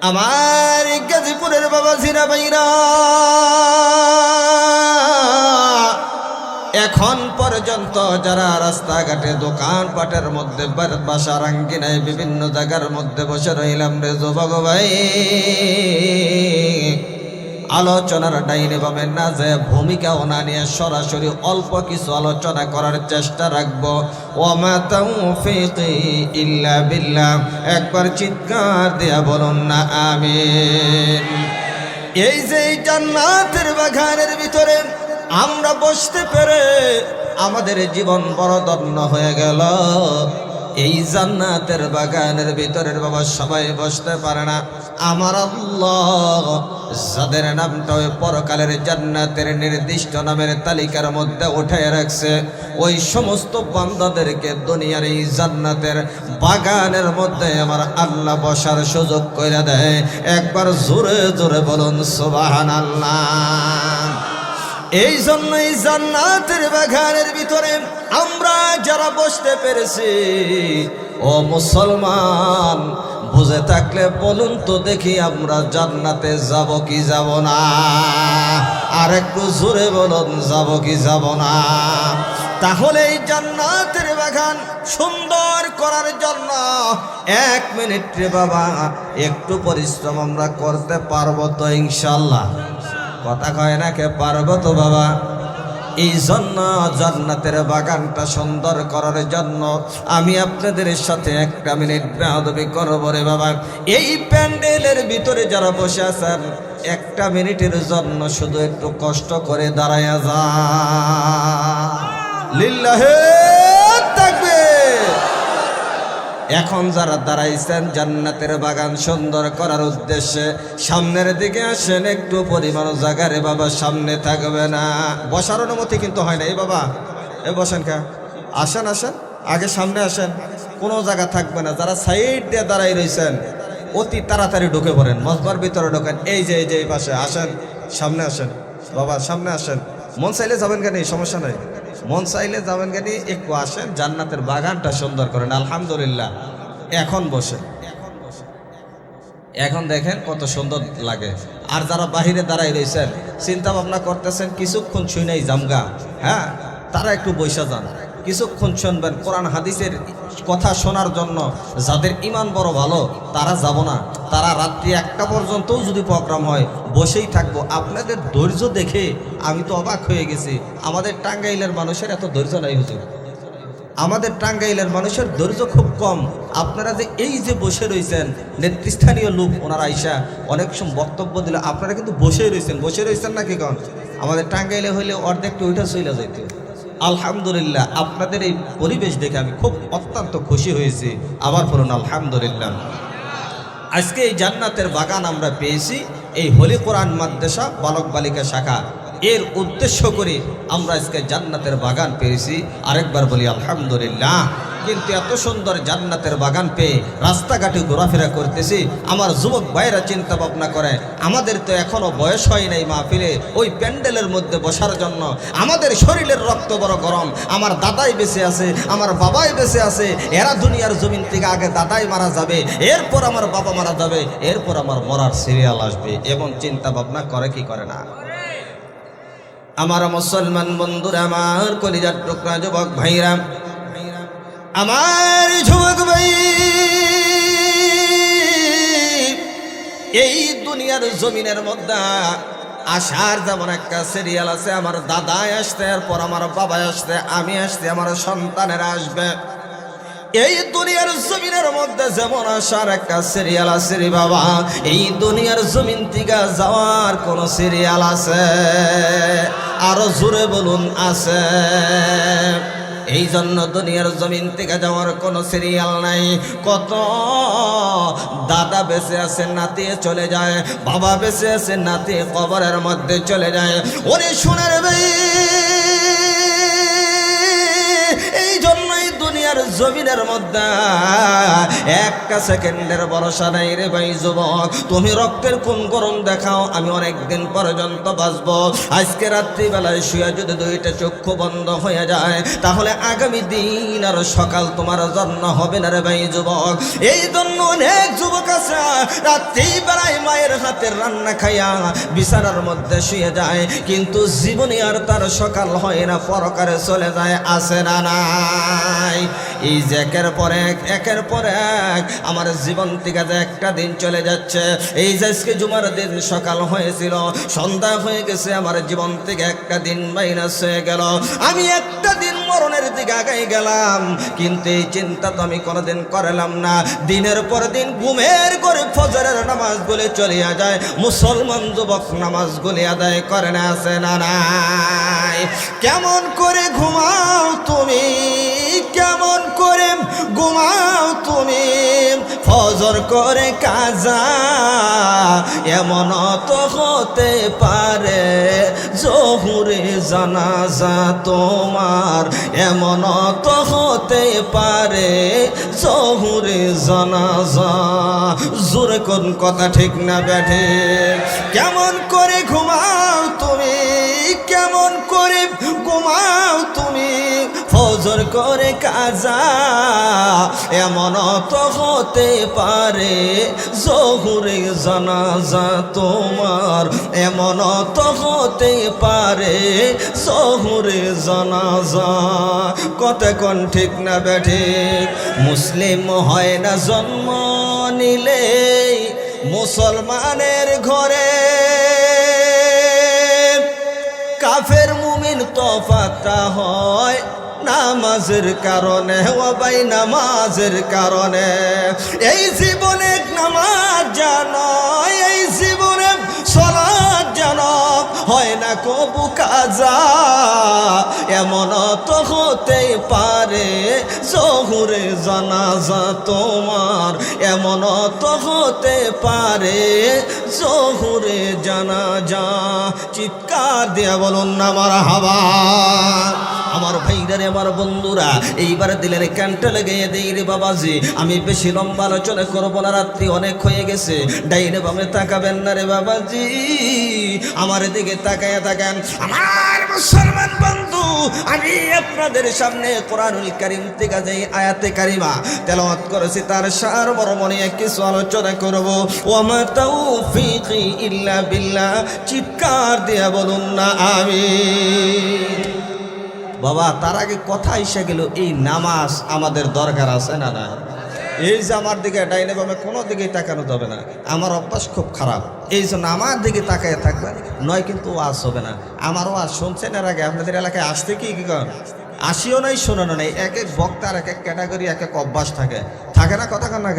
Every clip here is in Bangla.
আমার গাজীপুরের বাবা জিরা ভাইরা, এখন পর্যন্ত যারা রাস্তাঘাটে দোকানপাটের মধ্যে বাসার আঙ্গিনায় বিভিন্ন জায়গার মধ্যে বসে রইলাম রে যুবক ভাই, আলোচনার ডাইনে পাবে না যে ভূমিকাও না নিয়ে সরাসরি অল্প কিছু আলোচনা করার চেষ্টা রাখবো। ওয়া তাওফীকি ইল্লা বিল্লাহ, একবার চিৎকার দিয়া বলুন না আমিন। এই যে জান্নাতের বাগানের ভিতরে আমরা বসতে পেরে আমাদের জীবন বড় ধন্য হয়ে গেল। এই জান্নাতের বাগানের ভিতরের বাবা সবাই বসতে পারে না। আমার আল্লাহ যাদের নামটা ওই পরকালের জান্নাতের নির্দিষ্ট নামের তালিকার মধ্যে উঠায় রাখছে, ওই সমস্ত বান্দাদেরকে দুনিয়ার এই জান্নাতের বাগানের মধ্যে আমার আল্লাহ বসার সুযোগ করে দেয়। একবার জোরে জোরে বলুন সুবহানাল্লাহ। এই জন্যই জান্নাতের বাগানের ভিতরে আমরা যারা বসতে পেরেছি, ও মুসলমান বুঝে থাকলে বলুন তো দেখি আমরা জান্নাতে যাব কি যাব না? আর একটু জোরে বলুন, যাব কি যাব না? তাহলে এই জান্নাতের বাগান সুন্দর করার জন্য 1 মিনিট রে বাবা একটু পরিশ্রম আমরা করতে পারবো তো ইনশাআল্লাহ? কথা কয় না কে পারবো তো বাবা? এই জন্য জান্নাতের বাগানটা সুন্দর করার জন্য আমি আপনাদের সাথে 1 মিনিট বেয়াদবি করব রে বাবা। এই প্যান্ডেলের ভিতরে যারা বসে আছেন 1 মিনিটের জন্য শুধু একটু কষ্ট করে দাঁড়ায়া যা। লিল্লাহে তাকবীর। এখন যারা দাঁড়াইছেন জান্নাতের বাগান সুন্দর করার উদ্দেশ্যে সামনের দিকে আসেন। একটু পরিমাণ জায়গা রে বাবা সামনে থাকবে না, বসার অনুমতি কিন্তু হয় না। এই বাবা এ বসেন কা, আসেন আসেন, আগে সামনে আসেন, কোনো জায়গা থাকবে না। যারা সাইড দিয়ে দাঁড়াই রয়েছেন অতি তাড়াতাড়ি ঢুকে পড়েন, মসজিদের ভিতরে ঢোকেন। এই যে এই পাশে আসেন, সামনে আসেন বাবা, সামনে আসেন। মন চাইলে যাবেন কেন, সমস্যা নাই, মন চাইলে যাবেন কেন, একটু আসেন, জান্নাতের বাগানটা সুন্দর করেন। আলহামদুলিল্লাহ। এখন বসে, এখন দেখেন কত সুন্দর লাগে। আর যারা বাহিরে দাঁড়াই রয়েছেন চিন্তা ভাবনা করতেছেন কিছুক্ষণ শুনেই জামগা, হ্যাঁ, তারা একটু বৈশা যান, কিছুক্ষণ শুনবেন। কোরআন হাদিসের কথা শোনার জন্য যাদের ইমান বড় ভালো তারা যাব না, তারা রাত্রি 1টা পর্যন্তও যদি প্রোগ্রাম হয় বসেই থাকবো। আপনাদের ধৈর্য দেখে আমি তো অবাক হয়ে গেছি। আমাদের টাঙ্গাইলের মানুষের এত ধৈর্য নাই হুজুর, আমাদের টাঙ্গাইলের মানুষের ধৈর্য খুব কম। আপনারা যে এই যে বসে রয়েছেন, নেতৃস্থানীয় লোক ওনারা আইসা অনেক সময় বক্তব্য দিল, আপনারা কিন্তু বসে রয়েছেন নাকি? কন আমাদের টাঙ্গাইলে হইলে অর্ধেকটা ওইটা চলে যাইত। আলহামদুলিল্লাহ, আপনাদের এই পরিবেশ দেখে আমি খুব অত্যন্ত খুশি হয়েছি। আবার বলুন আলহামদুলিল্লাহ। আজকে এই জান্নাতের বাগান আমরা পেয়েছি এই হলি কোরআন মাদ্রাসা বালক বালিকা শাখা, এর উদ্দেশ্য করে আমরা আজকে জান্নাতের বাগান পেয়েছি। আরেকবার বলি আলহামদুলিল্লাহ। কিন্তু এত সুন্দর জান্নাতের বাগান পেয়ে রাস্তাঘাটে ঘোরাফেরা করতেছি, আমার যুবক ভাইরা চিন্তা ভাবনা করে আমাদের তো এখনো বয়স হয় নাই মাহফিলে ওই প্যান্ডেলের মধ্যে বসার জন্য। আমাদের শরীরের রক্ত বড় গরম, আমার দাদাই বেঁচে আছে, আমার বাবাই বেঁচে আছে, এরা দুনিয়ার জমিন থেকে আগে দাদাই মারা যাবে, এরপর আমার বাবা মারা যাবে, এরপর আমার মরার সিরিয়াল আসবে। এমন চিন্তা ভাবনা করে কি করে না? আমার মুসলমান বন্ধুরা, আমার কলিজার টুকরা যুবক ভাইরা, আমার যুবক ভাই, এই দুনিয়ার জমিনের মধ্যে আসার যেমন একটা সিরিয়াল আছে। আমার দাদাই আসতে, এরপর আমার বাবা আসতে, আমি আসতে, আমার সন্তানেরা আসবে। এই দুনিয়ার জমিনের মধ্যে যেমন আসার একটা সিরিয়াল আছে রে বাবা, এই দুনিয়ার জমিন থেকে যাওয়ার কোন সিরিয়াল আছে? আরো জোরে বলুন আছে। এই জন্য দুনিয়ার জমিন থেকে যাওয়ার কোনো সিরিয়াল নাই। কত দাদা বেঁচে আছে, নাতি চলে যায়, বাবা বেঁচে আছে, নাতি কবরের মধ্যে চলে যায়। ওরে সোনার ভাই, এই জন্যই দুনিয়ার দুনিয়ার জমিনের মধ্যে একটা সেকেন্ডের ভরসা নাই রে ভাই যুবক। তুমি রক্তের কোন গরম দেখাও, আমি অনেক দিন পর্যন্ত বাঁচবো। আজকে রাত্রিবেলায় শুয়ে যদি দুইটা চক্ষু বন্ধ হয়ে যায়, তাহলে আগামী দিন আর সকাল তোমার জন্য হবে না রে ভাই যুবক। এই জন্য অনেক যুবক আছে রাত্রিবেলায় মায়ের হাতের রান্না খাইয়া বিছানার মধ্যে শুয়ে যায়, কিন্তু জীবনে আর তার সকাল হয় না, পরকারে চলে যায়। আসে না নাই? এই যে একের পর এক আমার জীবন থেকে যে একটা দিন চলে যাচ্ছে। এই যে আজকে জুমার দিন সকাল হয়েছিল, সন্ধ্যা হয়ে গেছে, আমার জীবন থেকে একটা দিন মাইনাস হয়ে গেল। আমি একটা দিন মরণের দিকে আগাই গেলাম, কিন্তু এই চিন্তা তো আমি কোনোদিন করলাম না। দিনের পর দিন ঘুমের করে ফজরের নামাজগুলি চলিয়া যায়, মুসলমান যুবক নামাজগুলি আদায় করে না। আছে না নাই? কেমন করে ঘুমাও তুমি, কেমন করে ঘুমাও তুমি, ফজর করে কাজা এমন তো হতে পারে, জহুরে জানাজা তোমার এমন তো হতে পারে, জহুরে জানাজা। জোরে কোন কথা ঠিক না ব্যাঠে? কেমন করে ঘুমাও তুমি, কেমন করে ঘুমাও তুমি, ফজর করে কাজা এমন তো হতে পারে, জহুরে জানাজা তোমার এমন তো হতে পারে, জহুরে জানাজা। কথা কোন ঠিক না ব্যাঠে? মুসলিম হয় না জন্ম নিলে মুসলমানের ঘরে, কাফের মুমিন তফাতটা হয় নামাজের কারণে। ও ভাই নামাজের কারণে। এই জীবনে নামাজ জানো, এই জীবনে সালাত জানো, হয় না কবু কাজা এমন তো হতে পারে, জহুরে জানাজা তোমার এমন তো হতে পারে, জহুরে জানাজা। চিৎকার দিয়া বলুন না মারহাবা। আমার ভাইরা, আমার বন্ধুরা, এইবার দিলের ক্যান্টা লেগে দেই রে বাবাজি। আমি বেশি লম্বা আলোচনা করবো না, রাত্রি অনেক হয়ে গেছে। ডাইনে বামে তাকাবেন না রে বাবাজি, আমার দিকে তাকায় থাকেন। আমার মুসলমান বন্ধু, আমি আপনাদের সামনে কোরআনুল কারীম থেকে যে আয়াতে কারিমা তেলাওয়াত করেছি, তার সারমর্ম নিয়ে কিছু আলোচনা করব। ওয়ামা তাওফীকি ইল্লা বিল্লাহ। চিৎকার দিয়ে বলুন না আমিন। বাবা, তার আগে কথা এসে গেল, এই নামাজ আমাদের দরকার আছে না না? এই যে আমার দিকে ডাইনে বামে কোনো দিকেই তাকানো যাবে না, আমার অভ্যাস খুব খারাপ। এই জন্য আমার দিকে তাকায় থাকবে, নয় কিন্তু ওয়াজ হবে না। আমার ওয়াজ শুনছেন এর আগে? আপনাদের এলাকায় আসতে কি করেন? আসিও নাই, শোনানো নেই। এক এক বক্তার এক এক ক্যাটাগরি, এক এক অভ্যাস থাকে না? কথা কান না।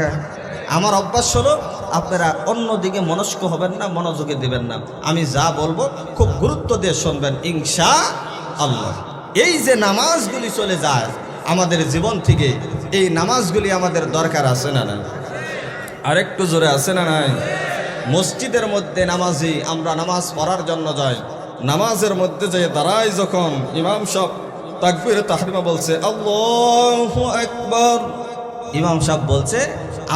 আমার অভ্যাস হলো আপনারা অন্য দিকে মনস্ক হবেন না, মনোযোগে দিবেন না। আমি যা বলবো খুব গুরুত্ব দিয়ে শুনবেন ইনশাআল্লাহ। এই যে নামাজগুলি চলে যায় আমাদের জীবন থেকে, এই নামাজগুলি আমাদের দরকার আছে না না? আরেকটু জোরে আছে না নাই? মসজিদের মধ্যে নামাজি আমরা নামাজ পড়ার জন্য যাই, নামাজের মধ্যে যে দাঁড়াই, যখন ইমাম সাহেব তাকবীরে তাহরিমা বলছে আল্লাহু আকবার, ইমাম সাহেব বলছে,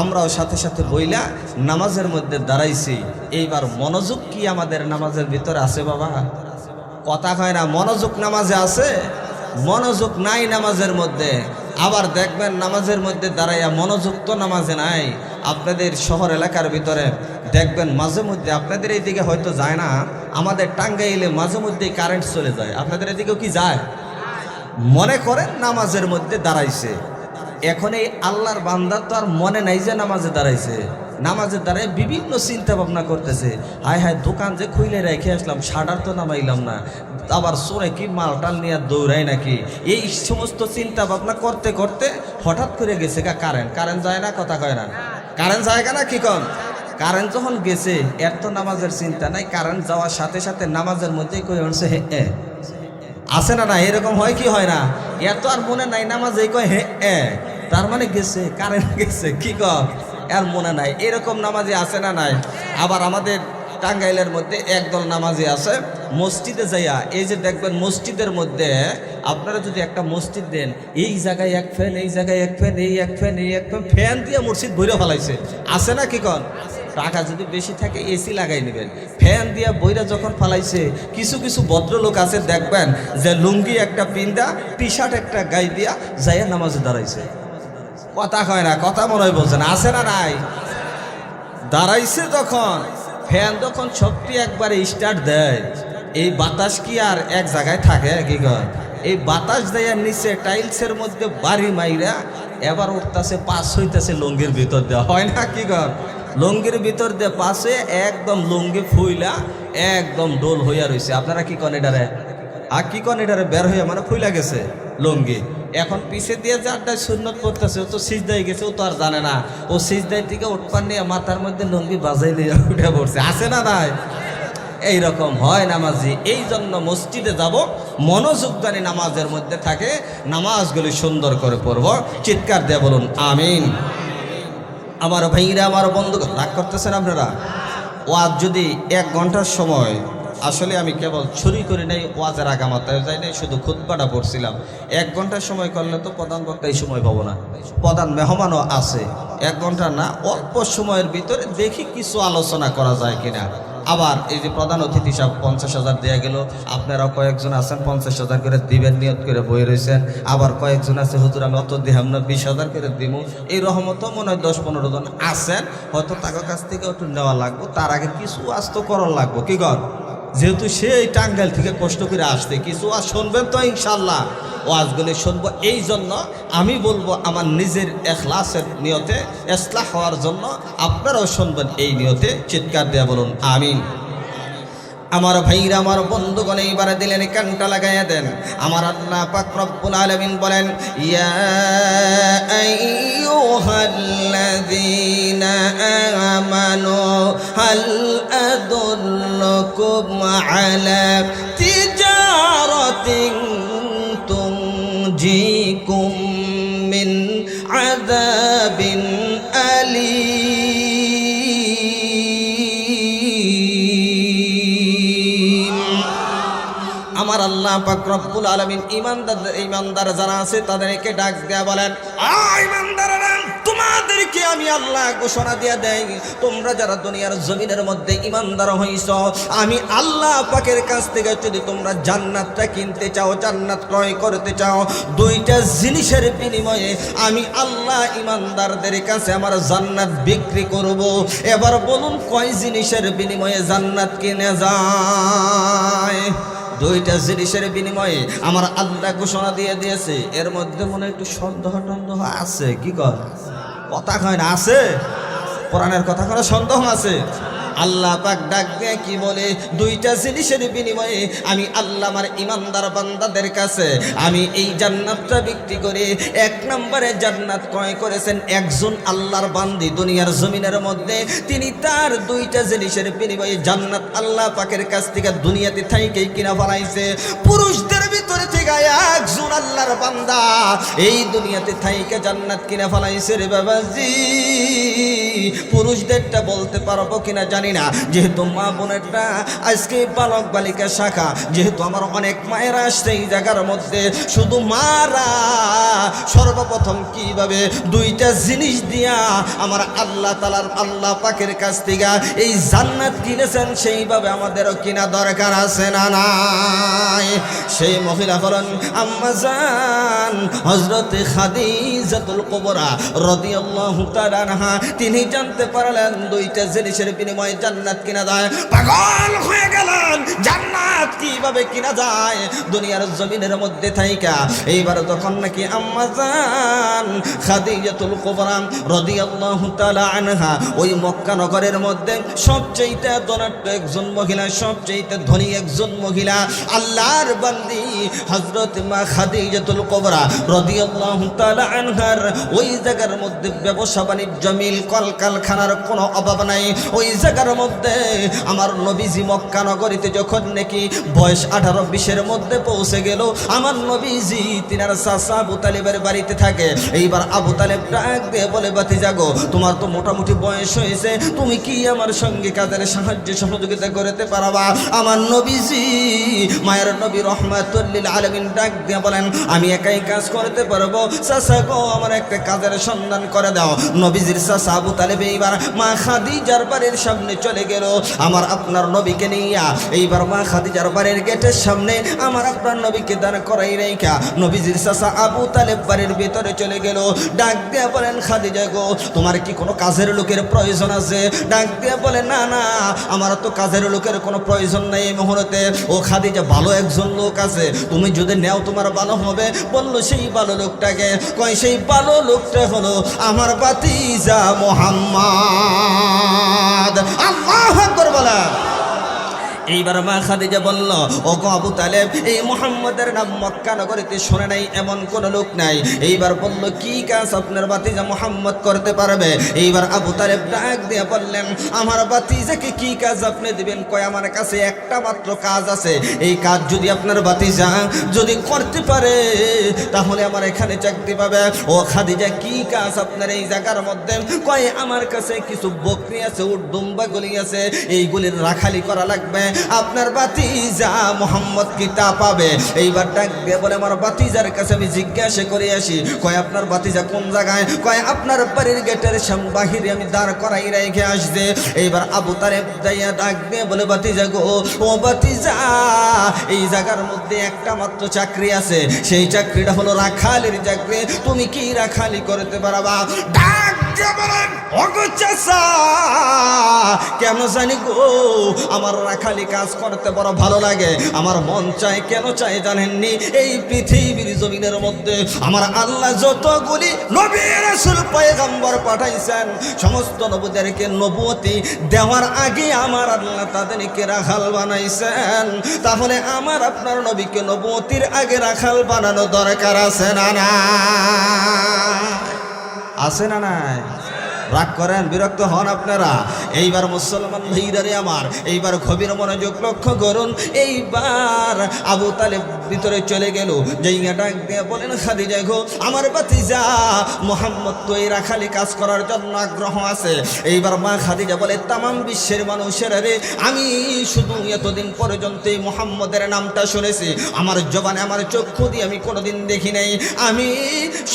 আমরাও সাথে সাথে বইলা নামাজের মধ্যে দাঁড়াইছি। এইবার মনোযোগ কি আমাদের নামাজের ভিতরে আছে বাবা? কথা হয় না। মনোযোগ নামাজে আছে, মনোযোগ নাই নামাজের মধ্যে। আবার দেখবেন নামাজের মধ্যে দাঁড়াইয়া মনোযোগ তো নামাজে নাই। আপনাদের শহর এলাকার ভিতরে দেখবেন মাঝে মধ্যে, আপনাদের এইদিকে হয়তো যায় না, আমাদের টাঙ্গাইলে মাঝে মধ্যেই কারেন্ট চলে যায়। আপনাদের এদিকেও কি যায়? মনে করেন নামাজের মধ্যে দাঁড়াইছে, এখন এই আল্লাহর বান্দা তো আর মনে নাই যে নামাজে দাঁড়াইছে। নামাজে দাঁড়ায় বিভিন্ন চিন্তা ভাবনা করতেছে, হায় হায় দোকান যে খুইলে রেখে আসলাম, শাটার তো নামাইলাম না, আবার সোরে কি মালটাল নিয়ে দৌড়াই নাকি। এই সমস্ত চিন্তা ভাবনা করতে করতে হঠাৎ করে গেছে কারেন্ট যায় না? কথা কয় না? কারেন্ট যায় না? কি কন? কারেন্ট যখন গেছে, এর তো নামাজের চিন্তা নাই। কারেন্ট যাওয়ার সাথে সাথে নামাজের মধ্যেই কই হচ্ছে হে আছে না না? এরকম হয় কি হয় না? এত আর মনে নাই, নামাজে কয় হে, তার মানে গেছে, কারেন্ট গেছে। কি কর, আর মনে নাই। এরকম নামাজি আছে না নাই? আবার আমাদের টাঙ্গাইলের মধ্যে একদল নামাজি আছে, মসজিদে যাইয়া এই যে দেখবেন মসজিদের মধ্যে আপনারা যদি একটা মসজিদ দেন, এই জায়গায় এক ফ্যান, এই জায়গায় এক ফ্যান, এই এক ফ্যান, এই এক ফ্যান, ফ্যান দিয়ে মসজিদ বইরা ফেলাইছে, আছে না কি কন? টাকা যদি বেশি থাকে এসি লাগাই নেবেন। ফ্যান দিয়া বইরা যখন ফালাইছে, কিছু কিছু ভদ্রলোক আছে দেখবেন যে লুঙ্গি একটা পিন্দা, টি শার্ট একটা গায়ে দিয়া যাইয়া নামাজে দাঁড়াইছে। কথা হয় না, কথা মনে হয় বলছেন, আছে না নাই? দাঁড়াইছে যখন, ফ্যান যখন শক্তি একবারে স্টার্ট দেয়, এই বাতাস কি আর এক জায়গায় থাকে কি কয়? এই বাতাস দেয়ার নিচে টাইলসের মধ্যে বাড়ি মাইরা এবার উঠতেছে, পাস হইতেছে লুঙ্গির ভিতর দেওয়া, হয় না কি কর? লুঙ্গির ভিতর দিয়ে পাশে একদম লুঙ্গি ফুইলা একদম ডোল হইয়া রয়েছে। আপনারা কি কন এটারে? আর কি কন এটারে? বের হইয়া মানে ফুইলা গেছে লুঙ্গি। এখন পিছে দিয়ে যারটা সুন্নত করতেছে, ও তো সিজদায় গেছে, ও তো আর জানে না। ও সিজদায় থেকে উঠপান নিয়ে মাথার মধ্যে লুঙ্গি বাজাই দিয়ে উঠে পড়ছে, আছে না নাই? এইরকম হয় নামাজি। এই জন্য মসজিদে যাব, মনোযোগ জানি নামাজের মধ্যে থাকে, নামাজগুলি সুন্দর করে পড়ব। চিৎকার দিয়ে বলুন আমিন। আমার ভাইরা, আমার বন্ধু, রাগ করতেছেন আপনারা? ওয়াজ যদি 1 ঘন্টার সময়, আসলে আমি কেবল ছুরি করি নাই, ওয়াজের আগামাতায় যাই নাই, শুধু খুতবাটা পড়ছিলাম। 1 ঘন্টার সময় করলে তো প্রধান বক্তা এই সময় পাবো না, প্রধান মেহমানও আছে। 1 ঘন্টা না, অল্প সময়ের ভিতরে দেখি কিছু আলোচনা করা যায় কিনা। আবার এই যে প্রধান অতিথি সাহেব 50,000 দেওয়া গেল, আপনারা কয়েকজন আছেন 50,000 করে দিবেন নিয়ত করে বই রয়েছেন। আবার কয়েকজন আছে হুজুর আমি অত দিহাম না, 20,000 করে দিব। এই রহমত মনে হয় 10-15 জন আছেন, হয়তো তাদের কাছ থেকে একটু নেওয়া লাগবে। তার আগে কিছু আস্ত করার লাগবে, কি কর? যেহেতু সেই টাঙ্গাইল থেকে কষ্ট করে আসতে, কিছু আজ শুনবেন তো ইনশাল্লাহ, ওয়াজগুলি শুনবো। এই জন্য আমি বলবো আমার নিজের এখলাসের নিয়তে, ইসলাহ হওয়ার জন্য, আপনারাও শুনবেন এই নিয়তে। চিৎকার দিয়ে বলুন আমিন। আমার ভাইরা, আমার বন্ধুগণ, এইবারে দিলেন কানটা লাগাইয়া দেন। আমার আল্লাহ পাক রব্বুল আলামিন বলেন, ইয়া আইয়ুহাল্লাযীনা আমানু হাল আদুল্লুকুম আলা তিজারাতিন তুনজিকুম মিন আযাবিন আলীম। আমার আল্লাহ পাক রব্বুল আলামিন ইমানদার যারা আছে তাদেরকে ডাক দেয়া বলেন, ইমানদাররা, তোমাদেরকে আমি আল্লাহ ঘোষণা দিয়ে দেই, তোমরা যারা দুনিয়ার জমিনের মধ্যে ইমানদার হইছ, আমি আল্লাহ পাকের কাছ থেকে যদি তোমরা জান্নাতটা কিনতে চাও, জান্নাত ক্রয় করতে চাও, 2টা জিনিসের বিনিময়ে আমি আল্লাহ ইমানদারদের কাছে আমার জান্নাত বিক্রি করব। এবার বলুন কয় জিনিসের বিনিময়ে জান্নাত কিনে যায়? 2টা জিনিসের বিনিময়ে আমার আল্লাহ ঘোষণা দিয়ে দিয়েছে। এর মধ্যে মনে একটু সন্দেহ আছে, কি কর? কথা কয় না, আছে? কোরআনের কথা কোনো সন্দেহ আছে? আল্লাহ পাক ডাক দিয়ে কি বলে, 2টা জিনিসের বিনিময়ে আমি আল্লাহ আমার ইমানদার বান্দাদের কাছে আমি এই জান্নাতটা বিক্রি করে 1 নম্বরে জান্নাত ক্রয় করেছেন একজন আল্লাহর বান্দি দুনিয়ার জমিনের মধ্যে। তিনি তার 2টা জিনিসের বিনিময়ে জান্নাত আল্লাহ পাকের কাছ থেকে দুনিয়াতে থাইকেই কিনা ফলাইছে। পুরুষদের ভিতরে থেকে একজন আল্লাহর বান্দা এই দুনিয়াতে থাইকে জান্নাত কিনা ফলাইছে রে বাবাজি। পুরুষদেরটা বলতে পারবো কিনা জানি না, যেহেতু মা বোনেরটা আজকে বালক বালিকা শাখা, যেহেতু আমার অনেক মায়েরা আসছে এই জায়গার মধ্যে, শুধু মারা সর্বপ্রথম কিভাবে 2টা জিনিস দিয়া আমার আল্লাহ তাআলার আল্লাহ পাকের কাছ থেকে এই জান্নাত কিনেছেন, সেইভাবে আমাদেরও কিনা দরকার আছে না নাই? সেই মহিলা হলেন আম্মা জান হযরত খাদিজাতুল কুবরা রাদিয়াল্লাহু তাআলা আনহা। তিনি জানতে পারলেন 2টা জিনিসের বিনিময়ে জান্নাত কিনা যায়। পাগল হয়ে গেলেন, জান্নাত কিভাবে কিনা যায় দুনিয়ার জমিনের মধ্যে থাইকা। এইবার যখন নাকি আম্মা জান খাদিজাতুল কুবরা রাদিয়াল্লাহু তাআলা আনহা ওই মক্কা নগরের মধ্যে সবচেয়ে ধনাঢ্য একজন মহিলা, সবচেয়ে ধনী একজন মহিলা, আল্লাহর বান্দি হযরত মা খাদিজাতুল কুবরা রাদিয়াল্লাহু তাআলা আনহার ওই জায়গার মধ্যে ব্যবসা বাণিজ্য মিল কলকারখানার কোনো অভাব নাই। ওই জায়গার জায়গার মধ্যে আমার নবীজি মক্কা নগরীতে যখন নাকি বয়স 18-20-এর মধ্যে পৌঁছে গেল, আমার নবীজি তিনার চাচা আবু তালেবের বাড়িতে থাকে। এইবার আবু তালেব ডাক দিয়ে বলে, ভাতিজা গো, তোমার তো মোটামুটি বয়স হয়েছে, তুমি কি আমার সঙ্গে কাজের সাহায্য সহযোগিতা করতে পারবা? আমার নবীজি মায়ের নবী রহমাতুল লিল আলামিন ডাক দিয়ে বলেন, আমি একাই কাজ করতে পারবো, চাচা গো আমার একটা কাজের সন্ধান করে দাও। নবীজির চাচা আবু তালেব এইবার মা খাদিজার বাড়ির সামনে চলে গেল আমার আপনার নবীকে নিয়া। এইবার মা খাদিজার বাড়ির গেটের সামনে আমার আপনার নবীকে দাঁড় করাই রেখা নবীজির চাচা আবু তালেব বাড়ির ভিতরে চলে গেল। ডাক দিয়ে বলেন, খাদিজা গো, তোমার কি কোনো কাজের লোকের প্রয়োজন আছে? ডাক দিয়ে বলে, না না, আমার তো কাজের লোকের কোনো প্রয়োজন নাই এই মুহূর্তে। ও খাদিজা, ভালো একজন লোক আছে, তুমি যদি নেও তোমার ভালো হবে। বললো, সেই ভালো লোকটাকে? কয়, সেই ভালো লোকটা হলো আমার ভাতিজা মুহাম্মদ। আল্লাহু আকবার বলা। এইবার মা খাদিজা বলল, ও গো আবু তালেব, এই মুহাম্মদের নাম মক্কা নগরীতে শুনে নাই এমন কোন লোক নাই। এইবার বলল, কি কাজ আপনার ভাতিজা মুহাম্মদ করতে পারবে? এইবার আবু তালেব ডাক দিয়ে বললেন, আমার ভাতিজাকে কি কাজ আপনি দিবেন? কয়, আমার কাছে একটা মাত্র কাজ আছে, এই কাজ যদি আপনার ভাতিজা যদি করতে পারে তাহলে আমার এখানে চাকরি পাবে। ও খাদিজা, কি কাজ আপনার এই জায়গার মধ্যে? কয়, আমার কাছে কিছু বকরি আছে, উট দুম্বাগুলি আছে, এইগুলির রাখালি করা লাগবে, আপনার ভাতিজা মুহাম্মদ কি তা পাবে? এইবার ডাক দিয়ে বলে, আমার ভাতিজার কাছে আমি জিজ্ঞাসা করে আসি। কয়, আপনার ভাতিজা কোন জায়গায়? কয়, আপনার বাড়ির গেটের সামনে বাহিরে আমি দাঁড় করাই রেখে আসছে। এইবার আবু তালেব যাইয়া ডাক দিয়ে বলে, ভাতিজা গো, ও ভাতিজা, এই জায়গার মধ্যে একটা মাত্র চাকরি আছে, সেই চাকরিটা হলো রাখালির চাকরি, তুমি কি রাখালি করতে পারবা? ডাক দিয়ে বলেন, ওগো চাচা, কেন জানি গো আমার রাখালি কাজ করতে বড় ভালো লাগে, আমার মন চায়। কেন চায় জানেননি? এই পৃথিবীর জমিনের মধ্যে আমার আল্লাহ যতগুলি নবী রাসূল পয়গম্বর পাঠাইছেন, সমস্ত নবীদেরকে নবুয়তি দেওয়ার আগে আমার আল্লাহ তাদেরকে রাখাল বানাইছেন। তাহলে আমার আপনার নবীকে নবুয়তির আগে রাখাল বানানো দরকার আছে না না? আছে না নাই? রাগ করেন, বিরক্ত হন আপনারা। এইবার মুসলমান ভাইরারে আমার, এইবার গভীর মনোযোগ লক্ষ্য করুন। এইবার আবু তালেব ভিতরে চলে গেল, যাইয়া ডাক দিয়ে বলেন, খাদিজা গো, আমার ভাতিজা মুহাম্মদ তো এই রাখালি কাজ করার জন্য আগ্রহ আছে। এইবার মা খাদিজা বলে, তামাম বিশ্বের মানুষের রে, আমি শুধু এতদিন পর্যন্ত এই মুহাম্মদের নামটা শুনেছি, আমার জবানে আমার চক্ষু দিয়ে আমি কোনোদিন দেখি নাই। আমি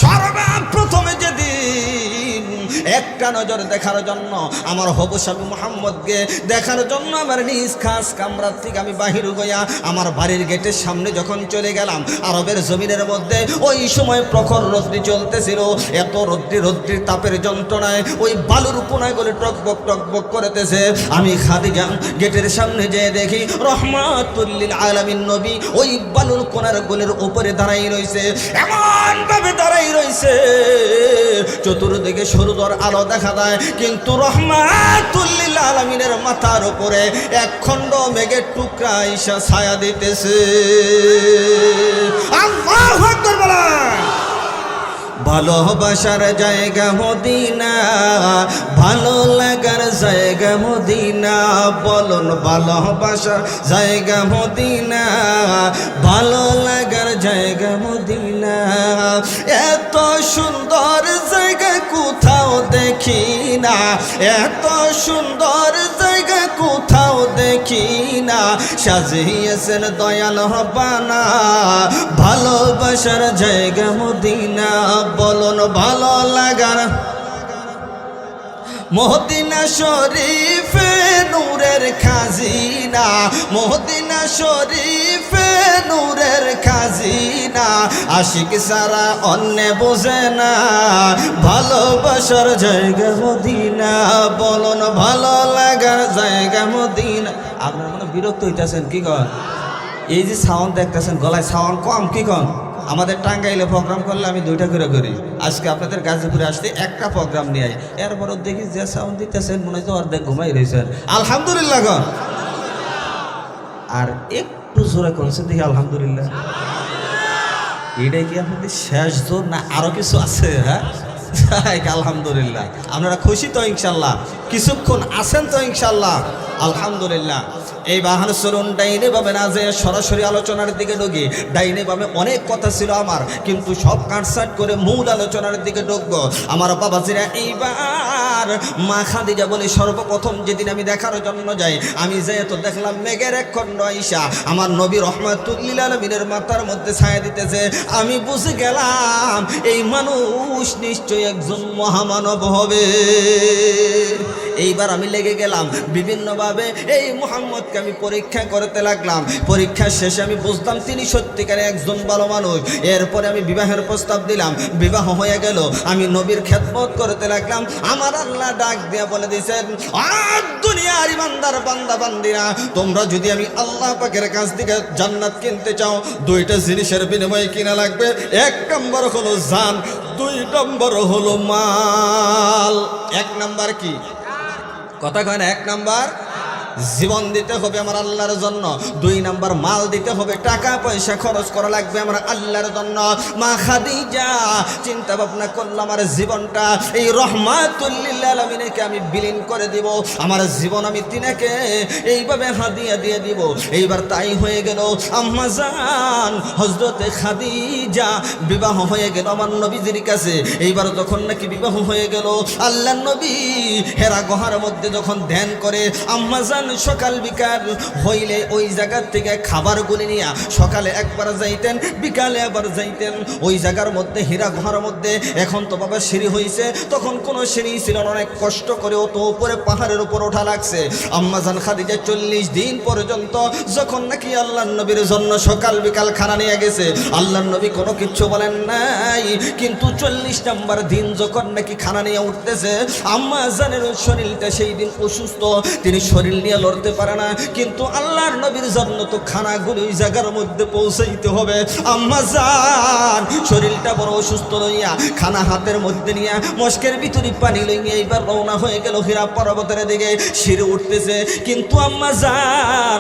সর্বপ্রথমে যেদিন একটা নজর দেখার জন্য, আমার হবু স্বামী মুহাম্মদকে দেখার জন্য আমার নিজ খাস কামরা থেকে আমি বাহির হইয়া আমার বাড়ির গেটের সামনে যখন চলে গেলাম, আরবের জমিনের মধ্যে ওই সময় প্রখর রৌদ্রি চলতেছিল। এত রৌদ্রির তাপের যন্ত্রণায় ওই বালুর কোনাগুলি টকবক টকবক করতেছে। আমি খাদিজা গেটের সামনে যেয়ে দেখি রহমাতুল লিল আলামিন নবী ওই বালুর কোনার গোলের উপরে দাঁড়াই রয়েছে, এমন ভাবে দাঁড়াই রয়েছে চতুর্দিকে সরুদর আলো দেখা যায়, কিন্তু রহমাতুল লিল আলামিনের মাথার উপরে একখণ্ড মেঘের টুকরা ঈশা ছায়া দিতেছে। আল্লাহু আকবার বলেন। ভালোবাসার জায়গা মদিনা, ভালো লাগার জায়গা মদিনা, বলুন ভালোবাসার জায়গা মদিনা, ভালো লাগার জায়গা মদিনা। এত সুন্দর জায়গা কোথাও দেখি না, এত সুন্দর জায়গা কোথাও দেখি না, সাজিয়েছেন দয়াল রব্বানা ভালোবাসার জায়গা মদিনা, বলুন ভালো লাগার। মদিনা শরীফে নূরের খাজিনা, মদিনা শরীফে নূরের খাজিনা, আশিক সারা অন্য বোঝে না ভালোবাসার জায়গা মদিনা, বলুন ভালো লাগার জায়গা মদিনা। আপনার মনে বিরক্ত হইতেছেন কি কন? এই যে সাউন্ড দেখতেছেন, গলায় সাউন্ড কম কি কন? আমাদের টাঙ্গাইলে প্রোগ্রাম করলে আমি 2টা করে করি, আজকে আপনাদের গাজীপুরে আসতে একটা প্রোগ্রাম নিয়ে, এরপরও দেখি যে সাউন্ড দিতেছেন মনে হচ্ছে অর্ধেক ঘুমাই রয়েছেন। আলহামদুলিল্লাহ কন। আর একটু জোরে করছেন দেখি আলহামদুলিল্লাহ। এটাই কি আপনাদের শেষ জোর না আরো কিছু আছে? হ্যাঁ, আলহামদুলিল্লাহ। আপনারা খুশি তো ইনশাল্লাহ? কিছুক্ষণ আছেন তো ইনশাল্লাহ? আলহামদুলিল্লাহ। এই বাহান চলুন ডাইনে বামে না যে সরাসরি আলোচনার দিকে ঢুকি। ডাইনে বামে অনেক কথা ছিল আমার, কিন্তু সব কাটসাট করে মূল আলোচনার দিকে ঢুকবো। আমার বাবাজিরা, এইবার মা খাদিজা বলে সর্বপ্রথম যেদিন আমি দেখার জন্য যাই, আমি যাই তো দেখলাম মেঘের এক খণ্ড আইসা আমার নবী রহমাতুল লিল আলামিনের মাথার মধ্যে ছায়া দিতেছে। আমি বুঝে গেলাম এই মানুষ নিশ্চয়ই একজন মহামানব হবে। এইবার আমি লেগে গেলাম বিভিন্নভাবে এই মুহাম্মদকে আমি পরীক্ষা করতে লাগলাম। পরীক্ষার শেষে আমি বুঝলাম তিনি সত্যিকারে একজন ভালো মানুষ। এরপরে আমি বিবাহের প্রস্তাব দিলাম, বিবাহ হয়ে গেল। আমি নবীর খেদমত করতে লাগলাম। আমার আল্লাহ ডাক দিয়া বলে দিয়েছেন, আর দুনিয়ার ইমানদার বান্দা বান্দিরা, তোমরা যদি আমি আল্লাহ পাকের কাছ থেকে জান্নাত কিনতে চাও, দুইটা জিনিসের বিনিময়ে কিনা লাগবে। এক নম্বর হলো জান, দুই নম্বর হলো মাল। এক নম্বর কি? কথা কয় না? এক নাম্বার জীবন দিতে হবে আমার আল্লাহর জন্য, দুই নাম্বার মাল দিতে হবে, টাকা পয়সা খরচ করা লাগবে আমার আল্লাহর জন্য। মা খাদিজা চিন্তা ভাবনা করলো, আমার জীবনটা এই রহমাতুল লিল আলামিনকে আমি বিলীন করে দিব, আমার জীবন আমি তিনাকে এইভাবে হাদিয়া দিয়ে দিব। এইবার তাই হয়ে গেল। আম্মা জান হযরতে খাদিজা বিবাহ হয়ে গেল আমার নবীজির কাছে। এইবার যখন নাকি বিবাহ হয়ে গেল, আল্লাহর নবী হেরা গুহার মধ্যে যখন ধ্যান করে, আম্মা জান সকাল বিকাল হইলে ওই জায়গার থেকে খাবারগুলি নিয়ে সকালে একবার যাইতেন, বিকালে আবার যাইতেন ওই জায়গার মধ্যে, হীরা গুহার মধ্যে। এখন তো বাবা সিঁড়ি হয়েছে, তখন কোনো সিঁড়ি ছিল না, অনেক কষ্ট করে অত উপরে পাহাড়ের উপর ওঠা লাগছে। আম্মা জান খাদিজা 40 দিন পর্যন্ত যখন নাকি আল্লাহর নবীর জন্য সকাল বিকাল খানা নিয়ে গেছে, আল্লাহর নবী কোনো কিচ্ছু বলেন নাই। কিন্তু 40 নম্বর দিন যখন নাকি খানা নিয়ে উঠতেছে, আম্মা জানের শরীরটা সেই দিন অসুস্থ, তিনি শরীর নিয়ে লড়তে পারে না। কিন্তু আল্লাহর নবীর জন্য তো খানাগুলো ওই জায়গার মধ্যে পৌঁছাইতে হবে। আম্মা জান শরীরটা বড় অসুস্থ লইয়া খানা হাতের মধ্যে নিয়ে মস্কের ভিতরে পানি লইয়া এইবার রওনা হয়ে গেল হীরা পর্বতের দিকে। সিঁড়ি উঠতেছে, কিন্তু আম্মা জান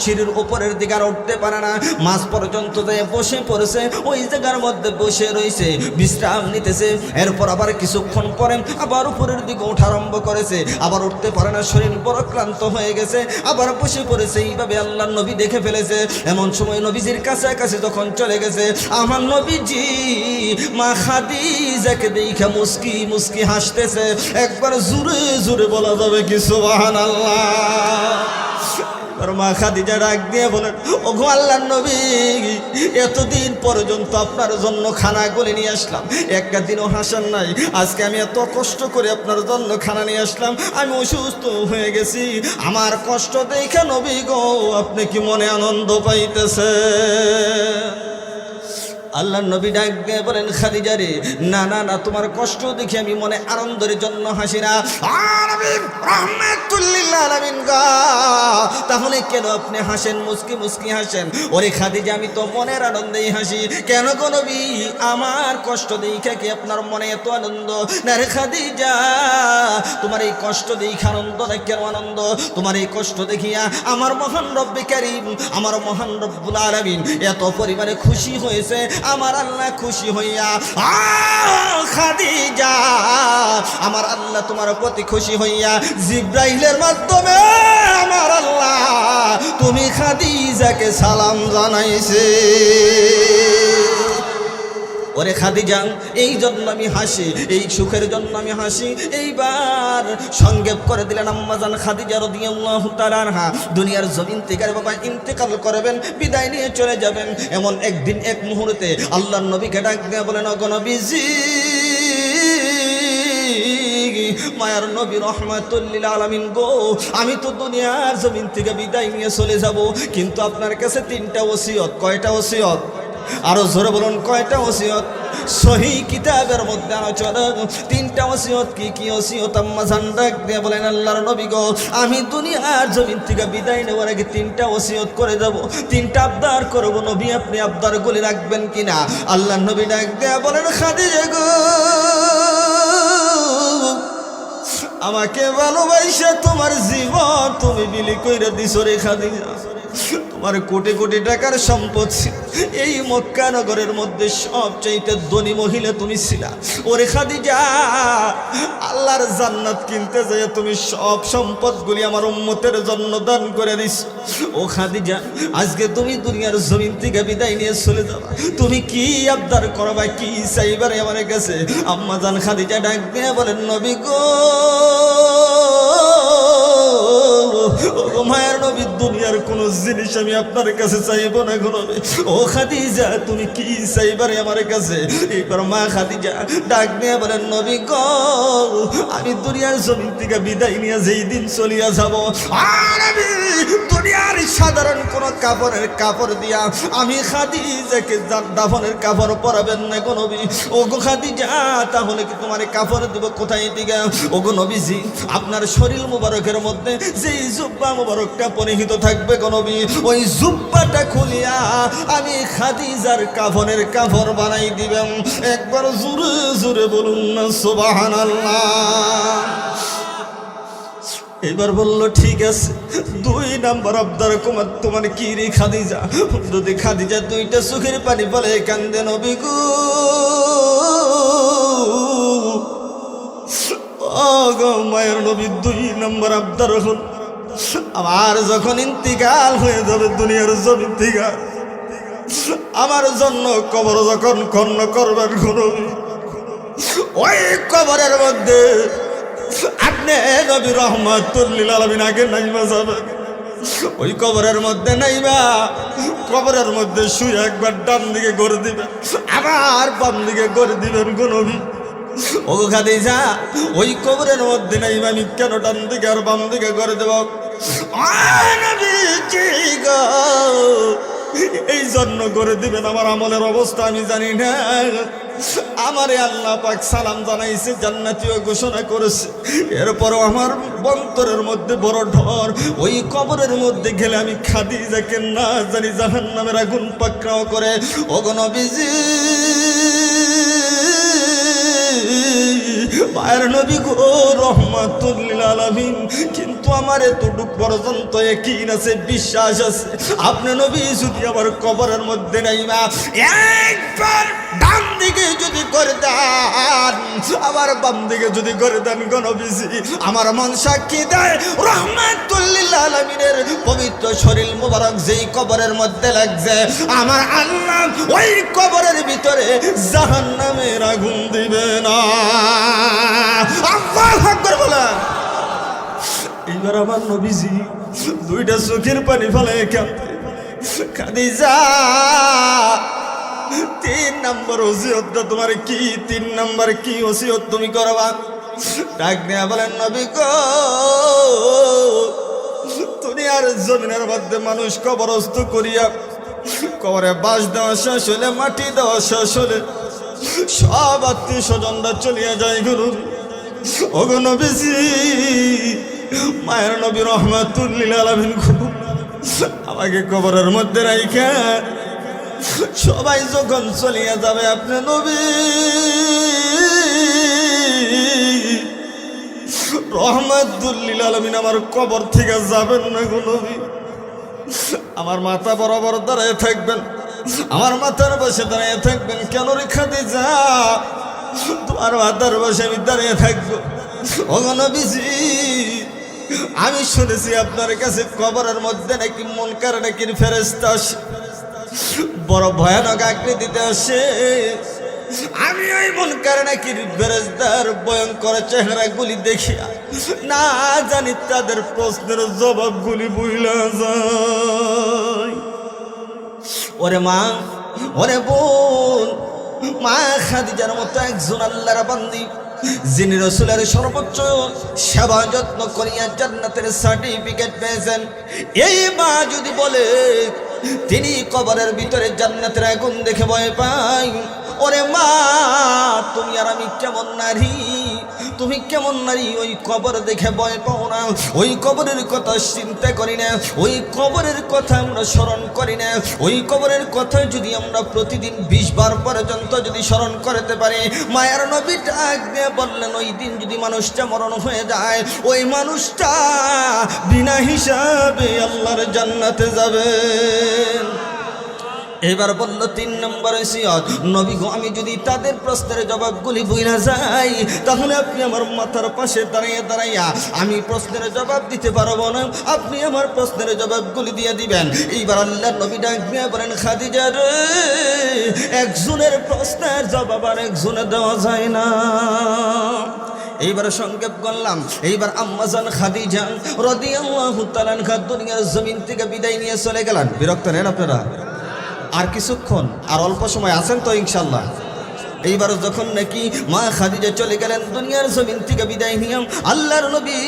সিঁড়ির উপরের দিকে আর উঠতে পারে না, মাঝ পর্যন্ত যায় বসে পড়েছে, ওই জায়গার মধ্যে বসে রয়েছে, বিশ্রাম নিতেছে। এরপর আবার কিছুক্ষণ পরে আবার উপরের দিকে ওঠা আরম্ভ করেছে, আবার উঠতে পারে না, শরীর বড় ক্লান্ত হয়ে গেছে, আবার বসে পড়েছে। এইভাবে আল্লাহর নবী দেখে ফেলেছে। এমন সময় নবীজির কাছাকাছি যখন চলে গেছে, আমার নবীজি মা খাদিজাকে দেখে মুস্কি মুস্কি হাসতেছে। একবার জোরে জোরে বলা যাবে কি সুবহানাল্লাহ? মা খাদিজা ডাক দিয়ে বলেন, ওগো আল্লাহর নবী, এতদিন পর্যন্ত আপনার জন্য খানাগুলি নিয়ে আসলাম, একটা দিনও হাসান নাই। আজকে আমি এত কষ্ট করে আপনার জন্য খানা নিয়ে আসলাম, আমি অসুস্থ হয়ে গেছি, আমার কষ্ট দেখে নবী গো আপনি কি মনে আনন্দ পাইতেছে? আল্লাহর নবী ডাক দিয়ে বলেন, খাদিজা রে, না না না, তোমার কষ্ট দেখে আমি মনে আনন্দের জন্য হাসি না। তাহলে কেন আপনি হাসেন, মুস্কি মুস্কি হাসেন? ওরে খাদিজা, আমি তো মনের আনন্দেই হাসি। কেন গো নবী, আমার কষ্ট দেখে কি আপনার মনে এত আনন্দ? না রে খাদিজা, তোমার এই কষ্ট দেখে আনন্দ না, কেন আনন্দ? তোমার এই কষ্ট দেখিয়া আমার মহান রব্বে কারীম, আমার মহান রব্বুল আলামিন এত পরিমাণে খুশি হয়েছে, আমার আল্লাহ খুশি হইয়া, খাদিজা আমার আল্লাহ তোমার প্রতি খুশি হইয়া জিব্রাইলের মাধ্যমে আমার আল্লাহ তুমি খাদিজাকে সালাম জানাইছে। ওরে খাদিজা, এই জন্য আমি হাসি, এই সুখের জন্য আমি হাসি। এইবার সংক্ষেপ করে দিলেন আম্মা জান খাদিজা রাদিয়াল্লাহু তাআলা আনহা দুনিয়ার জমিন থেকে বাবা ইন্তেকাল করবেন, বিদায় নিয়ে চলে যাবেন। এমন একদিন এক মুহূর্তে আল্লাহর নবীকে ডাক দিয়ে বলেন, ওগো নবীজি, মায়ার নবী রহমাতুল লিল আলামিন গো, আমি তো দুনিয়ার জমিন থেকে বিদায় নিয়ে চলে যাব, কিন্তু আপনার কাছে 3টা ওসিয়ত। কয়টা ওসিয়ত? আরো জোরে বলুন, কয়টা ওসিয়ত? সহি কিতাবের মধ্যে আলোচনা 3টা ওসিয়ত। কি কি ওসিয়ত? আম্মা জান ডাক দিয়ে বলেন, আল্লাহর নবী গো, আমি দুনিয়ার জমিন থেকে বিদায় নেওয়ার আগে 3টা ওসিয়ত করে যাব, 3টা আবদার করব। নবী, আপনি আবদারগুলি রাখবেন কিনা? আল্লাহর নবী ডাক দিয়ে বলেন, খাদিজা গো, আমাকে ভালোবাসা তোমার জীবন তুমি বিলি কইরা দিছো রে খাদিজা। তোমার কোটি কোটি টাকার সম্পদ ছিল, এই মক্কা নগরের মধ্যে সবচাইতে ধনী মহিলা তুমি ছিলা। ওরে খাদিজা, আল্লাহর জান্নাত কিনতে যায় তুমি সব সম্পদগুলি আমার উম্মতের জন্য দান করে দিস। ও খাদিজা, আজকে তুমি দুনিয়ার জমিন থেকে বিদায় নিয়ে চলে যাবা, তুমি কি আবদার করবা, কি চাইবারে আমার কাছে? আম্মা জান খাদিজা ডাক দিয়ে বলেন, নবী গো, ও মায়ের নবী, দুনিয়ার কোন জিনিস আমি আপনার কাছে চাইব না গো নবী। ও খাদিজা, তুমি কি চাইবারে আমার কাছে? এবার মা খাদিজা ডাক দিয়ে বলেন, নবী গো, আমি দুনিয়ার জমিন থেকে বিদায় নিয়ে যেই দিন চলিয়া যাব, আর আমি দুনিয়ার সাধারণ কোন কাপড় দিয়া আমি খাদিজাকে দাফনের কাপড় পরাবেন না গো নবী। ও গো খাদিজা, তাহলে কি তোমার কাপড় দেব কোথায় দিকে? ও গো নবীজি, আপনার শরীর মুবারকের মধ্যে যেই জুব্বা মুবারকটা পরিহিত থাকবে গো নবী, ওই জুব্বাটা খুলিয়া আমি খাদিজার কাফনের কাপড় বানাই দিবেন। একবার জোরে জোরে বলুন না সুবহানাল্লাহ। এবার বলল, ঠিক আছে, 2 নাম্বার আবদার তোমার কি রে খাদিজা? যদি খাদিজা দুইটা চোখের পানি ফেলে কান্দে, নবী গো, ও গো মায়ের নবী, 2 নাম্বার আবদার হল, আমার যখন ইন্তিকাল হয়ে যাবে দুনিয়ার জমিন থেকে, আমার জন্য কবর যখন খনন করবেন গো নবী, ওই কবরের মধ্যে আপনি নবী রহমাতুল লিল আলামিন আগে নাইমা যাবেন। ওই কবরের মধ্যে নাইমা, কবরের মধ্যে শুয়ে একবার ডান দিকে গড়ে দিবেন, আবার বাম দিকে গড়ে দিবেন গো নবী। ও খাদিজা, ওই কবরের মধ্যে নাইমা আমি কেন ডান দিকে আর বাম দিকে গড়ে দেব? এই জন্য করে দিবেন, আমার আমলের অবস্থা আমি জানি না। আমারে আল্লাহ পাক সালাম জানাইছে, জান্নাতীয় ঘোষণা করেছে, এরপরও আমার অন্তরের মধ্যে বড় ডর, ওই কবরের মধ্যে গেলে আমি খাদিজাকে না জানি জাহান্নামের আগুন পাকড়াও করে। ওগো নবীজি, মায়ের নবী গো রহমাতুল লিল আলামিন, কিন্তু আমার এতটুক পর্যন্ত ইয়াকিন আছে, বিশ্বাস আছে, আপনি নবী যদি আমার কবরের মধ্যে নাইমা একবার ডান দিকে যদি করে দেন, আবার বাম দিকে যদি করে দেন গো নবীজি, আমার মন সাক্ষী দেয় রহমাতুল লিল আলামিনের পবিত্র শরীর মুবারক যেই কবরের মধ্যে লাগছে, আমার আল্লাহ ওই কবরের ভিতরে জাহান্নামের আগুন দিবে না। আল্লাহু আকবার বলেন। এইবার আমার নবীজি 2টা চোখের পানি ফেলে কাঁদে, খাদিজা, 3 নাম্বার ওসিয়তটা তোমার কি? 3 নাম্বার কি ওসিয়ত তুমি করবা? ডাক দিয়া বলেন, নবী গো, দুনিয়ার জমিনের মধ্যে মানুষ কবরস্থ করিয়া কবরে বাঁশ দেওয়া শেষ হলে, মাটি দেওয়া শেষ হলে সব আত্মীয় স্বজনরা চলিয়া যায় গুরু। ওগো নবীজি, মায়ের নবী রহমাতুল লিল আলামিন আমাকে কবরের মধ্যে রাইখা সবাই যখন চলিয়া যাবে, আপনি নবী রহমাতুল লিল আলামিন আমার কবর থেকে যাবেন না গো নবী। আমার মাথা বরাবর দাঁড়ায় থাকবেন, আমার মাথার পাশে দাঁড়িয়ে থাকবেন। কেন রে খাদিজা? তোমার মাথার পাশে আমি দাঁড়িয়ে থাকবো। ওগো নবীজি, আমি শুনেছি আপনার কাছে কবরের মধ্যে নাকি মুনকার নাকির ফেরেশতা আসে, বড় ভয়ানক আকৃতিতে আসে। আমি ওই মুনকার নাকির ফেরেশতার ভয়ঙ্কর চেহারাগুলি দেখিয়া না জানি তাদের প্রশ্নের জবাবগুলি ভুইলা যায়। ওরে মা, ওরে বোন, মা খাদিজার মতো একজন আল্লাহর বান্দি, যিনি রাসূলের সর্বোচ্চ সেবা যত্ন করিয়া জান্নাতের সার্টিফিকেট পেয়েছেন, এই মা যদি বলে তিনি কবরের ভিতরে জান্নাতের আগুন দেখে ভয় পায়, ওরে মা, তুমি আর আমি কেমন নারী, তুমি কেমন নারী ওই কবর দেখে ভয় পাও না? ওই কবরের কথা চিন্তা করি না, ওই কবরের কথা আমরা স্মরণ করি না। ওই কবরের কথা যদি আমরা প্রতিদিন 20 বার পর্যন্ত যদি স্মরণ করতে পারি, মায়ের নবী ডাক দিয়ে বললেন, ওই দিন যদি মানুষটা মরণ হয়ে যায়, ওই মানুষটা বিনা হিসাবে আল্লাহর জান্নাতে যাবেন। এবার বলল 3 নম্বর ওসিয়ত, নবী গো আমি যদি তাদের প্রশ্নের জবাবগুলি ভুলে যাই তাহলে আপনি আমার মাথার পাশে দাঁড়িয়ে দাঁড়াইয়া আমি প্রশ্নের জবাব দিতে পারবো না, আপনি আমার প্রশ্নের জবাবগুলি দিয়ে দিবেন। এইবার আল্লাহর নবী ডাক দিয়ে বলেন, খাদিজা রে, একজনের প্রশ্নের জবাব আর একজনে দেওয়া যায় না। এইবার সংক্ষেপ করলাম। এইবার আম্মাজান খাদিজা রাদিয়াল্লাহু তাআলা আনহা দুনিয়ার জমিন থেকে বিদায় নিয়ে চলে গেলেন। বিরক্ত নেন আপনারা? আর কিছুক্ষণ, আর অল্প সময় আছেন তো ইনশাল্লাহ। এইবার যখন নাকি মা খাদিজা চলে গেলেন দুনিয়ার জমিন থেকে বিদায় নিয়ে, আল্লাহর নবী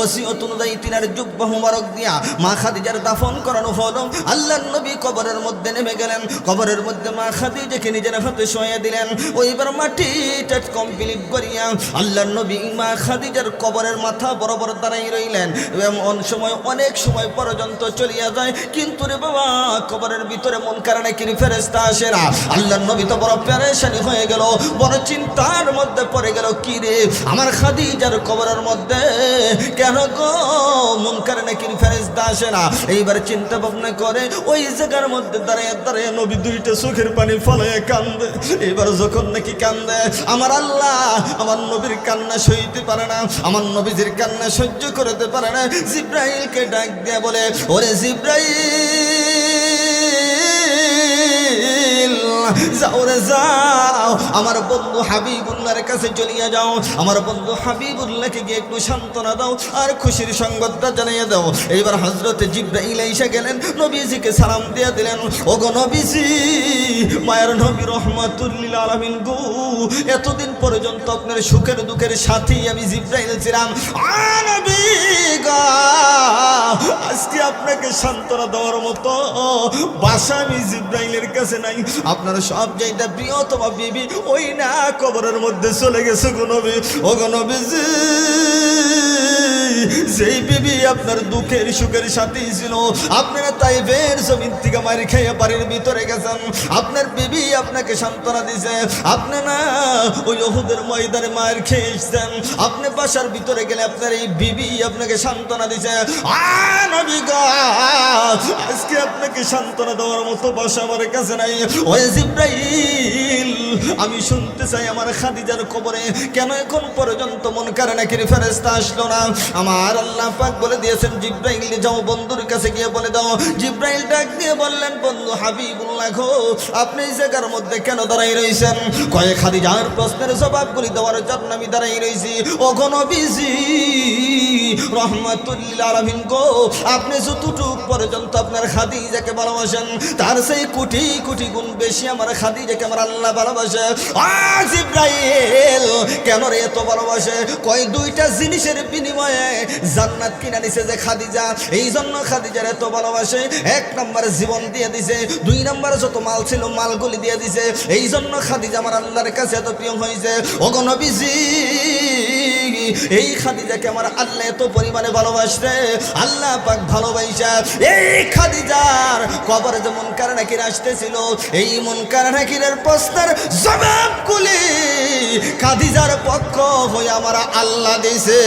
ওসিয়ত অনুযায়ী তিনার জুব্বা মুবারক দিয়া মা খাদিজার দাফন করানো হলো। আল্লাহর নবী কবরের মধ্যে নেমে গেলেন। কবরের মধ্যে মা খাদিজাকে নিজের হাতে শোয়া দিলেন। ওইবার মাটিটা কমপ্লিট করিয়া আল্লাহর নবী মা খাদিজার কবরের মাথা বরাবর দাঁড়াই রইলেন। এমন সময় অনেক সময় পর্যন্ত চলিয়া যায়, কিন্তু রে বাবা কবরের ভিতরে মন কারণে কি ফেরেশতা আসে না। আল্লাহর নবী তো বড় পেরেশানি হয়ে গেল, বড় চিন্তার মধ্যে পড়ে গেল, কি রে আমার খাদিজার কবরের মধ্যে কেন গো মুনকার নাকির ফেরেশতা আসে না। এইবার চিন্তা ভাবনা করে ওই জায়গার মধ্যে দাঁড়িয়ে দাঁড়িয়ে নবী দুইটা চোখের পানি ফলায় কান্দে। এবার যখন নাকি কান্দে, আমার আল্লাহ আমার নবীর কান্না সইতে পারে না, আমার নবীজির কান্না সহ্য করতে পারে না। জিব্রাইলকে ডাক দিয়ে বলে, ওরে জিব্রাইল যাও রে যাও, আমার বন্ধু হাবিবুল্লাহর কাছে চলিয়া যাও, আমার বন্ধু হাবিবুল্লাহকে গিয়ে একটু সান্ত্বনা দাও আর খুশির সংবাদটা জানিয়ে দাও। এইবার হযরতে জিব্রাইল এসে গেলেন, নবীজিকে সালাম দিয়ে দিলেন, ওগো নবীজি, মায়ের নবী রহমাতুল লিল আলামিন গো, এতদিন পর্যন্ত আপনার সুখের দুঃখের সাথী আমি জিব্রাইল ছিলাম, নবী গো আজকে আপনাকে সান্ত্বনা দেওয়ার মতো বাসা আমি জিব্রাইলের কাছে নাই। আপনার সব চাইতে প্রিয়তম বিবি ওই না কবরের মধ্যে চলে গেছে গো নবী। ও গো নবীজি, যেই বিবি আপনার দুঃখের সুখের সাথী ছিল, আপনারা তাইফের জমিন থেকে মারি খেয়ে বাড়ির ভিতরে গেছেন, আপনার বিবি আপনাকে সান্ত্বনা দিছে। আপনি না ওই উহুদের ময়দানে মায়ের খেয়ে এসেছেন, আপনি বাসার ভিতরে গেলে আপনার এই বিবি আপনাকে সান্ত্বনা দিছে। নবী গো আজকে আপনাকে সান্ত্বনা দেওয়ার মতো বাসা আমার কাছে নাই। ওই জিব্রাইল, আমি শুনতে চাই আমার খাদিজার কবরে কেন এখন পর্যন্ত মুনকার নাকির ফেরেশতা আসলো না। আমার আল্লাহ পাক বলে দিয়েছেন, জিব্রাইল যাও বন্ধুর কাছে গিয়ে বলে দাও। জিব্রাইল ডাক দিয়ে বললেন, বন্ধু হাবিবুল্লাহ গো আপনি এই জায়গার মধ্যে কেন দাঁড়াই রয়েছেন? কয়ে খাদিজার প্রশ্নের জবাবগুলি দেওয়ার জন্য আমি দাঁড়াই রয়েছি। ও গো নবীজি রহমাতুল লিল আলামিন গো, আপনি যতটুক পর্যন্ত আপনার খাদিজাকে ভালোবাসেন তার সেই কোটি কোটি গুণ বেশি আমার খাদিজাকে আমার আল্লাহ ভালোবাসে। জিব্রাইল কেন রে এত ভালোবাসে? কয় দুইটা জিনিসের বিনিময়ে জান্নাত কিনা নিছে যে খাদিজা, এই জন্য খাদিজার এত ভালোবাসে। 1 নম্বর জীবন দিয়ে দিছে, 2 নম্বর যত মাল ছিল মালগুলি দিয়ে দিছে, এই জন্য খাদিজা আমার আল্লাহর কাছে এত প্রিয় হয়েছে। ওগো নবীজি, এই খাদিজাকে আমার আল্লাহ এত পরিমাণে ভালোবাসে, আল্লাহ পাক ভালোবাসা এই খাদিজার কবরে যে মুনকার নাকির আসতেছিল, এই মুনকার নাকিরের প্রশ্নের জবাবগুলি খাদিজার পক্ষ হয়ে আমার আল্লাহ দিছে।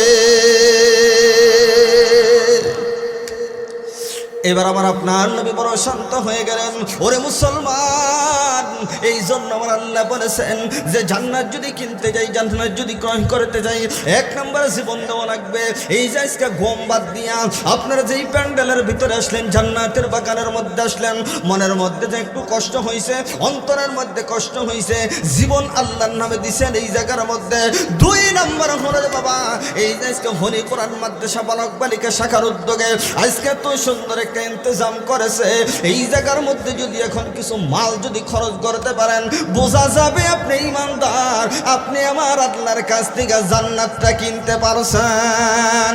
এবার আমার আপনার নবী বড় শান্ত হয়ে গেলেন। ওরে মুসলমান, এই জন্য আমার আল্লাহ বলেছেন যে জান্নাত যদি কিনতে যাই, জান্নাত যদি ক্রয় করতে যাই, 1 নম্বরে জীবন দেওয়া লাগবে। এই যে আজকে গম বাদ দিয়া আপনারা যেই প্যান্ডেলের ভিতরে আসলেন, জান্নাতের বাগানের মধ্যে আসলেন, মনের মধ্যে যে একটু কষ্ট হয়েছে, অন্তরের মধ্যে কষ্ট হয়েছে, জীবন আল্লাহর নামে দিছেন এই জায়গার মধ্যে। 2 নম্বর হলো বাবা, এই যে আজকে হলি কোরআন মাদ্রাসা বালক বালিকা শাখার উদ্যোগে আজকে এত সুন্দর একটা ইন্তজাম করেছে, এই জায়গার মধ্যে যদি এখন কিছু মাল যদি খরচ করতে পারেন, বোঝা যাবে আপনি ইমানদার, আপনি আমার আল্লাহর কাছ থেকে জান্নাতটা কিনতে পারছেন।